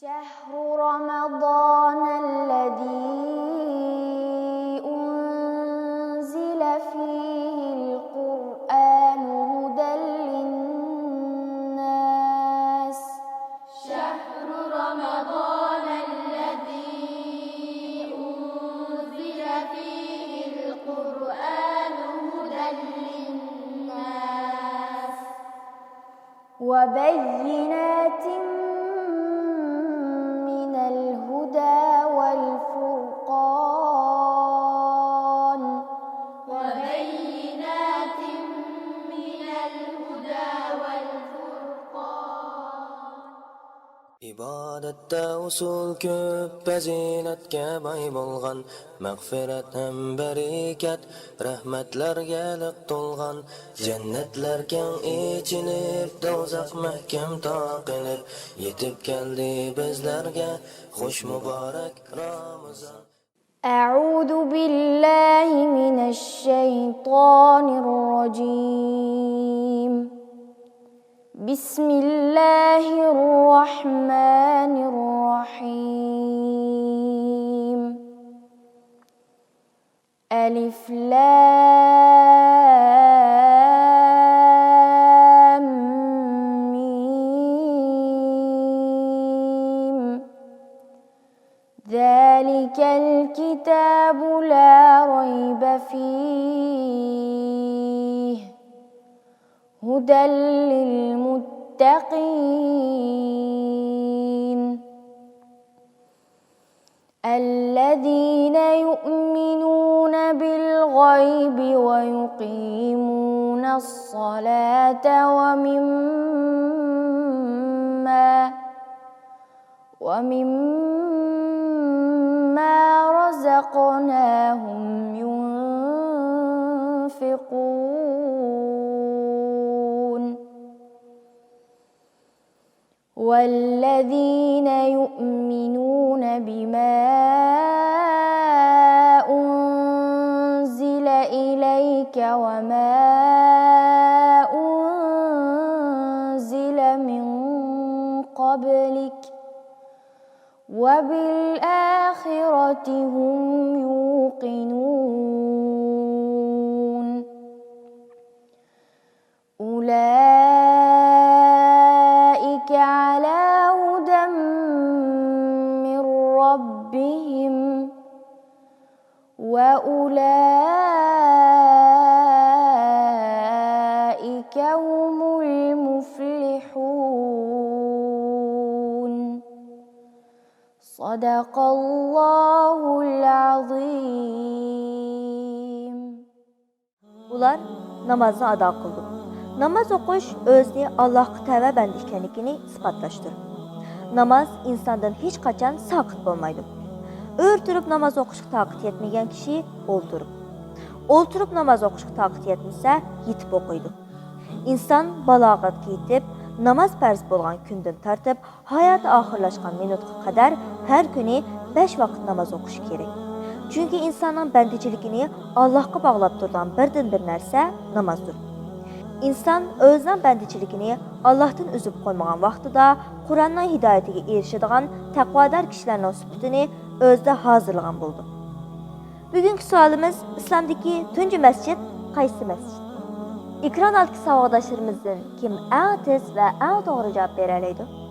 شهر رمضان الذي أنزل فيه القرآن هدى للناس شهر رمضان الذي أنزل فيه القرآن هدى للناس وبينات من الهدى والفرقان وبينات من الهدى والفرقان İbadətdə usul köp, bəzinətgə bay bolğan, məğfirət həm bərəkət, rəhmətlərgə liq tolğan, cənnətlər kən içilib, dozaq məhkəm taqilib, yetib gəldi bizlərgə, xoş mübarək Ramazan. أعوذ بالله من الشيطان الرجيم بسم الله الرحمن الرحيم ألف لام ميم ذلك الكتاب لا ريب فيه هدى للمتقين الذين يؤمنون بالغيب ويقيمون الصلاة ومما رزقناهم ينفقون والذين يؤمنون بما أنزل إليك وما أنزل من قبلك وبالآخرة هم يوقنون أولئك على هدى من ربهم وأولئك هم المفلحون صدق الله العظيم. Ular namazını ada qıldı. Namaz oxuş özünü Allah'a təvə bənd ikənligini isbatlaşdır. Namaz insandan heç qaçan sakit olmaydı. Örtürüb namaz oxuşuq taqit etməyən kişi olturub. Olturub namaz oxuşuq taqit etmişsə yitib oxuydu. İnsan balağat yetib, namaz fərz bolğan gündən tartıb, hayat axırlaşqan minutqa qədər hər günü 5 vaxt namaz oxuş gerek. Çünki insanın bəndiciligini Allah'a bağlab duran bir nərsə namazdır. İnsan özünün bəndiciligini Allah'tan üzüb qoymağan vaxtıda Qurandan hidayətiga erişidigan təqvadar kişilərin sübutini özdə hazırlayan buldu. Bugünkü sualımız İslamdaki tüncü məscid qaysı məscid? Ekran altı savaqdaşlarımızdan kim ən tez və ən doğru cavab verəliydi?